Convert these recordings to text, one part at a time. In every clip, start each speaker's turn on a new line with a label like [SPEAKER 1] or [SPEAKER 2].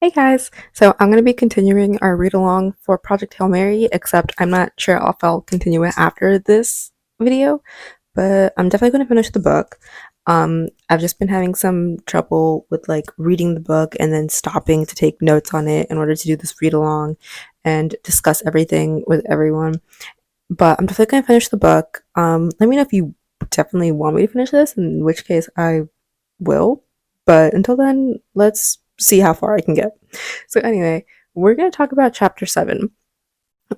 [SPEAKER 1] Hey guys, so I'm going to be continuing our read along for Project Hail Mary, except I'm not sure if I'll continue it after this video, but I'm definitely going to finish the book. I've just been having some trouble with like reading the book and then stopping to take notes on it in order to do this read along and discuss everything with everyone. But I'm definitely going to finish the book. Let me know if you definitely want me to finish this, in which case I will. But until then, let's see how far I can get. So, anyway, we're going to talk about chapter 7,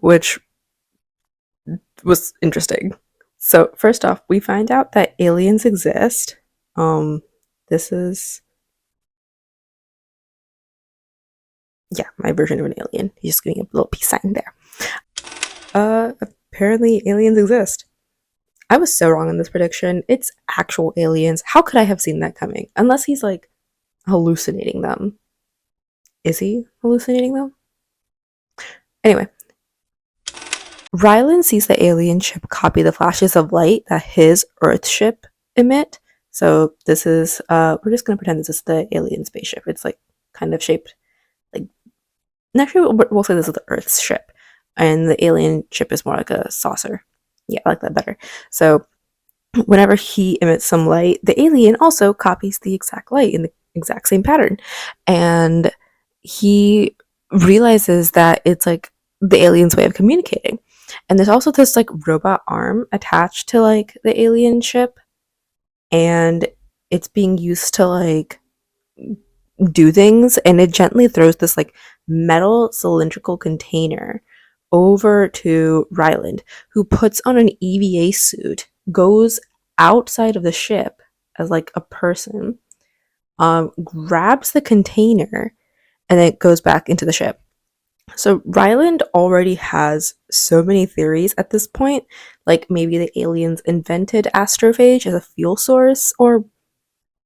[SPEAKER 1] which was interesting. So, first off, we find out that aliens exist. This is, yeah, my version of an alien. He's just giving a little peace sign there. Apparently, aliens exist. I was so wrong in this prediction. It's actual aliens. How could I have seen that coming? Unless he's like hallucinating them. Is he hallucinating them? Anyway, Rylan sees the alien ship copy the flashes of light that his Earth ship emit. So this is we're just gonna pretend this is the alien spaceship. It's like kind of shaped like actually we'll say this is the Earth's ship. And the alien ship is more like a saucer. Yeah, I like that better. So whenever he emits some light, the alien also copies the exact light in the exact same pattern. And he realizes that it's like the alien's way of communicating. And there's also this like robot arm attached to like the alien ship, and it's being used to like do things, and it gently throws this like metal cylindrical container over to Ryland, who puts on an EVA suit, goes outside of the ship as like a person, grabs the container, and then it goes back into the ship. So Ryland already has so many theories at this point, like maybe the aliens invented astrophage as a fuel source, or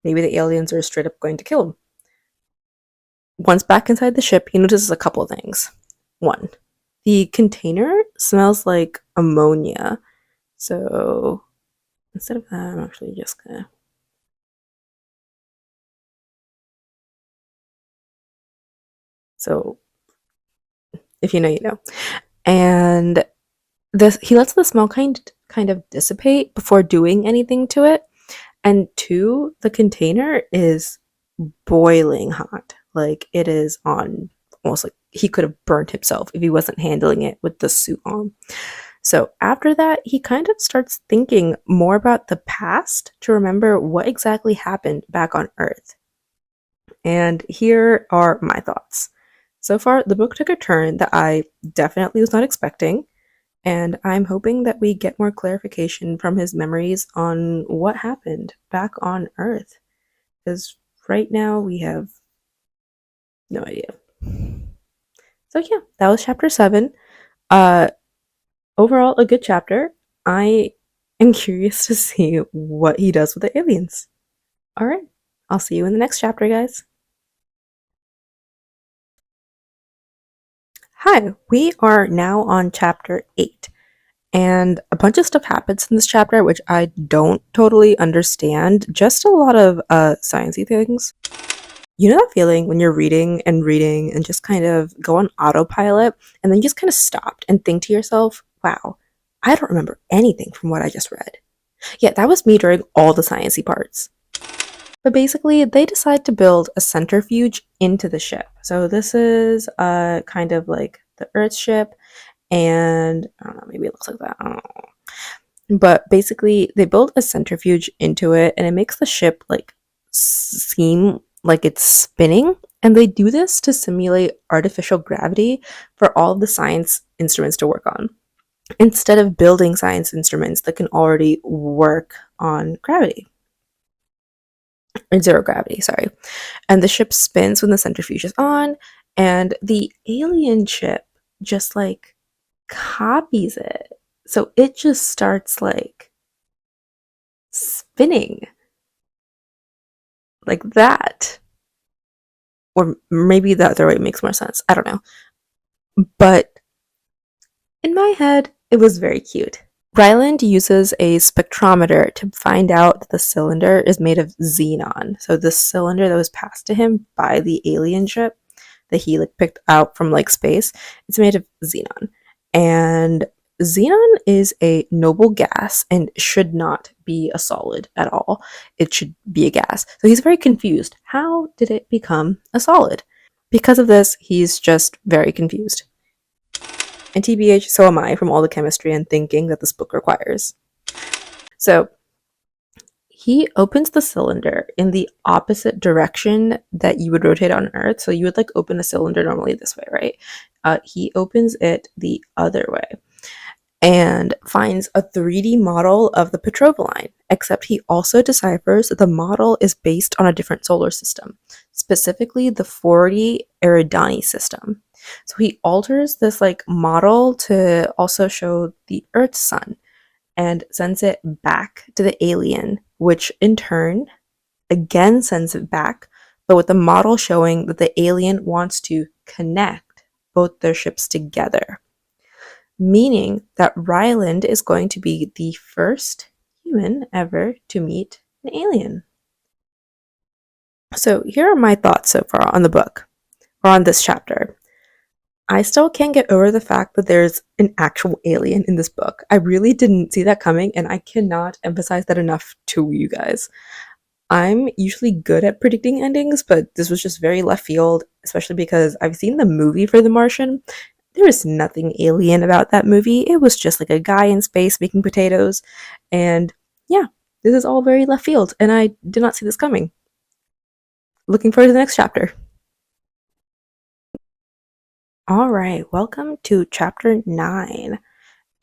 [SPEAKER 1] maybe the aliens are straight up going to kill him. Once back inside the ship, he notices a couple of things. One, the container smells like ammonia. So instead of that, I'm actually just gonna. So if you know, you know. And this he lets the smell kind of dissipate before doing anything to it. And two, the container is boiling hot. Like it is on almost like he could have burned himself if he wasn't handling it with the suit on. So after that, he kind of starts thinking more about the past to remember what exactly happened back on Earth. And here are my thoughts. So far, the book took a turn that I definitely was not expecting, and I'm hoping that we get more clarification from his memories on what happened back on Earth. Because right now we have no idea. So yeah, that was chapter 7. Uh Overall a good chapter. I am curious to see what he does with the aliens. All right. I'll see you in the next chapter, guys. Hi, we are now on chapter 8. And a bunch of stuff happens in this chapter which I don't totally understand. Just a lot of sciencey things. You know that feeling when you're reading and just kind of go on autopilot and then you just kind of stopped and think to yourself, wow, I don't remember anything from what I just read. Yeah, that was me during all the sciencey parts. But basically, they decide to build a centrifuge into the ship. So this is kind of like the Earth ship, and I don't know, maybe it looks like that. I don't know. But basically, they build a centrifuge into it, and it makes the ship like seem like it's spinning. And they do this to simulate artificial gravity for all of the science instruments to work on, instead of building science instruments that can already work on gravity. Or zero gravity, sorry. And the ship spins when the centrifuge is on, and the alien ship just like copies it. So it just starts like spinning like that. Or maybe the other way makes more sense. I don't know. But in my head, it was very cute. Ryland uses a spectrometer to find out that the cylinder is made of xenon. So the cylinder that was passed to him by the alien ship, that he like picked out from like space, it's made of xenon. And xenon is a noble gas and should not be a solid at all. It should be a gas. So he's very confused. How did it become a solid? Because of this, he's just very confused. And TBH, so am I from all the chemistry and thinking that this book requires. So he opens the cylinder in the opposite direction that you would rotate on Earth. So you would like open a cylinder normally this way, right? He opens it the other way and finds a 3D model of the Petrova line, except he also deciphers that the model is based on a different solar system, specifically the 40 Eridani system. So he alters this like model to also show the Earth's sun and sends it back to the alien, which in turn again sends it back, but with the model showing that the alien wants to connect both their ships together, meaning that Ryland is going to be the first human ever to meet an alien. So here are my thoughts so far on the book, or on this chapter. I still can't get over the fact that there's an actual alien in this book. I really didn't see that coming, and I cannot emphasize that enough to you guys. I'm usually good at predicting endings, but this was just very left field, especially because I've seen the movie for The Martian. There was nothing alien about that movie. It was just like a guy in space making potatoes. And yeah, this is all very left field, and I did not see this coming. Looking forward to the next chapter. All right, welcome to chapter 9.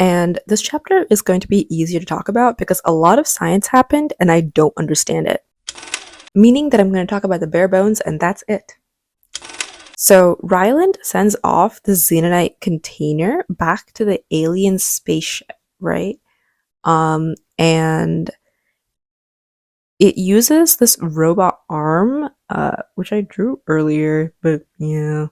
[SPEAKER 1] And this chapter is going to be easier to talk about because a lot of science happened and I don't understand it. Meaning that I'm going to talk about the bare bones and that's it. So Ryland sends off the Xenonite container back to the alien spaceship, right? And it uses this robot arm, which I drew earlier, but yeah,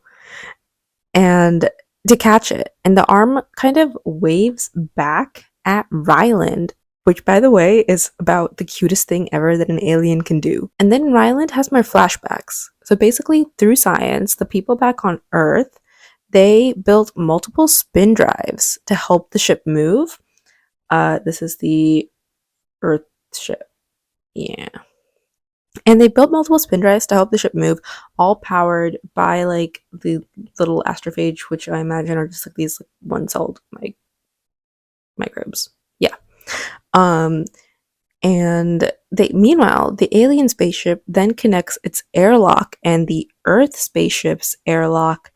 [SPEAKER 1] and to catch it. And the arm kind of waves back at Ryland, which, by the way, is about the cutest thing ever that an alien can do. And then Ryland has more flashbacks. So basically, through science, the people back on Earth, they built multiple spin drives to help the ship move. This is the Earth ship. Yeah. And they built multiple spin drives to help the ship move, all powered by like the little astrophage, which I imagine are just like these like, one-celled microbes. Yeah. And meanwhile, the alien spaceship then connects its airlock and the Earth spaceship's airlock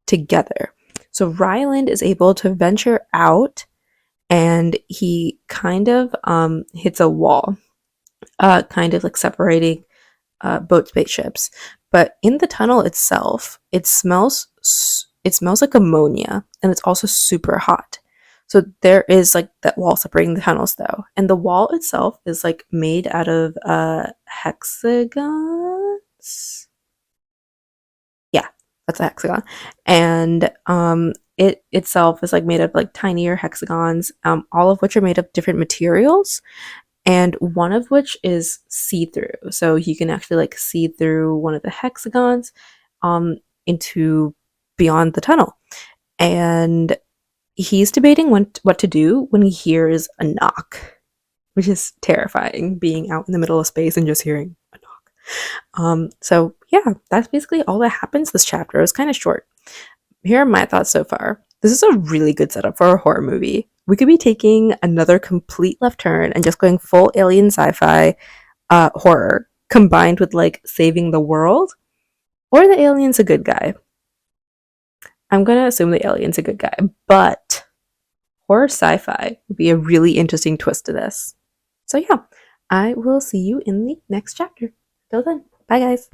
[SPEAKER 1] together. So Ryland is able to venture out, and he kind of hits a wall, kind of like separating boat spaceships. But in the tunnel itself, it smells like ammonia, and it's also super hot. So there is like that wall separating the tunnels though, and the wall itself is like made out of hexagons. Yeah, that's a hexagon, and it itself is like made of like tinier hexagons, all of which are made of different materials, and one of which is see-through. So you can actually like see through one of the hexagons into beyond the tunnel. And he's debating what to do when he hears a knock, which is terrifying, being out in the middle of space and just hearing a knock. So yeah, that's basically all that happens this chapter. It was kind of short. Here are my thoughts so far. This is a really good setup for a horror movie. We could be taking another complete left turn and just going full alien sci-fi horror combined with like saving the world, or the alien's a good guy. I'm gonna assume the alien's a good guy, but horror sci-fi would be a really interesting twist to this. So yeah, I will see you in the next chapter. Till then, bye guys.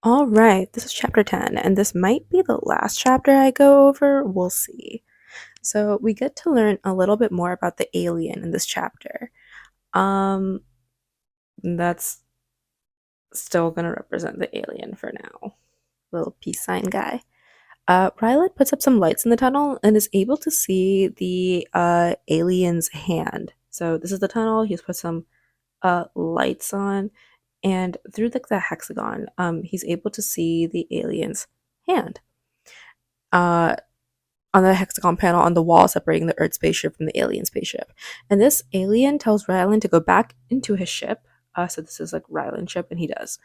[SPEAKER 1] All right, this is chapter 10, and this might be the last chapter I go over. We'll see. So we get to learn a little bit more about the alien in this chapter. That's still gonna represent the alien for now. Little peace sign guy. Ryland puts up some lights in the tunnel and is able to see the alien's hand. So this is the tunnel. He's put some lights on, and through the hexagon, he's able to see the alien's hand. Uh, on the hexagon panel on the wall separating the Earth spaceship from the alien spaceship. And this alien tells Rylan to go back into his ship. So this is like Rylan's ship, and he does.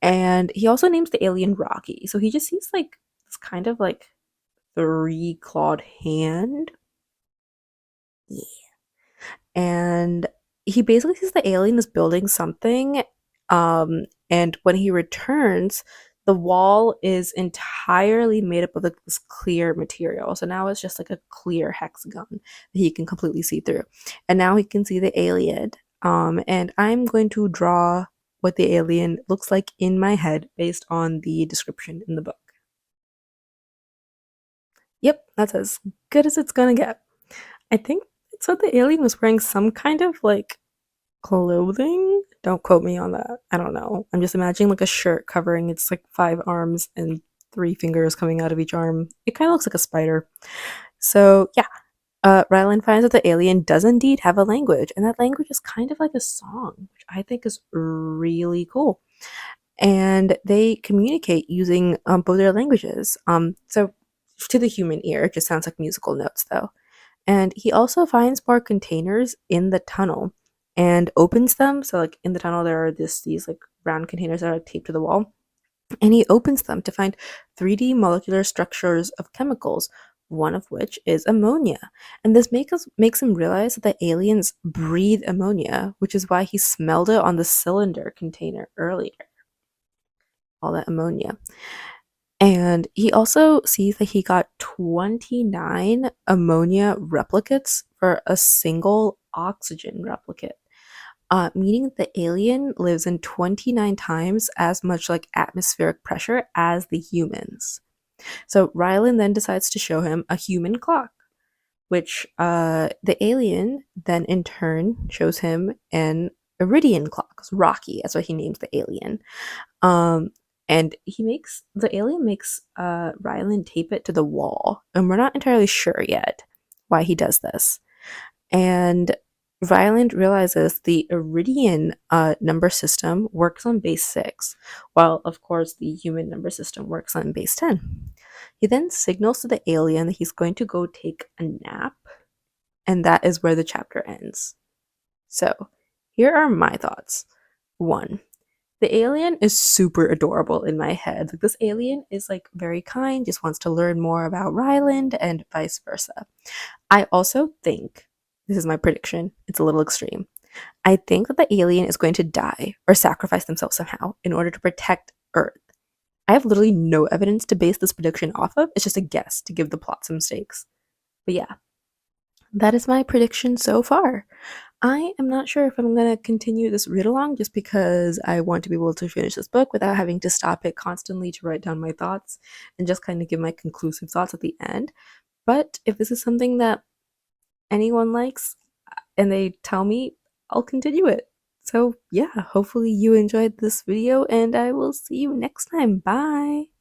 [SPEAKER 1] And he also names the alien Rocky. So he just sees like this kind of like three clawed hand. Yeah. And he basically sees the alien is building something. And when he returns, the wall is entirely made up of like this clear material. So now it's just like a clear hexagon that he can completely see through. And now he can see the alien. And I'm going to draw what the alien looks like in my head based on the description in the book. Yep, that's as good as it's gonna get. I think it's what the alien was wearing some kind of like clothing. Don't quote me on that. I don't know. I'm just imagining like a shirt covering its like 5 arms and 3 fingers coming out of each arm. It kind of looks like a spider. So yeah, Rylan finds that the alien does indeed have a language, and that language is kind of like a song, which I think is really cool. And they communicate using both their languages. So to the human ear, it just sounds like musical notes, though. And he also finds more containers in the tunnel and opens them. So, like in the tunnel, there are these like round containers that are taped to the wall, and he opens them to find 3D molecular structures of chemicals, one of which is ammonia. And this makes him realize that the aliens breathe ammonia, which is why he smelled it on the cylinder container earlier. All that ammonia. And he also sees that he got 29 ammonia replicates for a single oxygen replicate, meaning the alien lives in 29 times as much like atmospheric pressure as the humans. So Rylan then decides to show him a human clock, which the alien then in turn shows him an Iridian clock. Rocky, that's what he names the alien. Um, and the alien makes Rylan tape it to the wall, and we're not entirely sure yet why he does this. And Ryland realizes the Iridian number system works on base 6, while of course the human number system works on base 10. He then signals to the alien that he's going to go take a nap, and that is where the chapter ends. So, here are my thoughts. 1. The alien is super adorable in my head. Like, this alien is like very kind, just wants to learn more about Ryland and vice versa. I also think, this is my prediction, it's a little extreme. I think that the alien is going to die or sacrifice themselves somehow in order to protect Earth. I have literally no evidence to base this prediction off of. It's just a guess to give the plot some stakes. But yeah, that is my prediction so far. I am not sure if I'm going to continue this read along just because I want to be able to finish this book without having to stop it constantly to write down my thoughts and just kind of give my conclusive thoughts at the end. But if this is something that anyone likes and they tell me, I'll continue it. So yeah, hopefully you enjoyed this video and I will see you next time. Bye!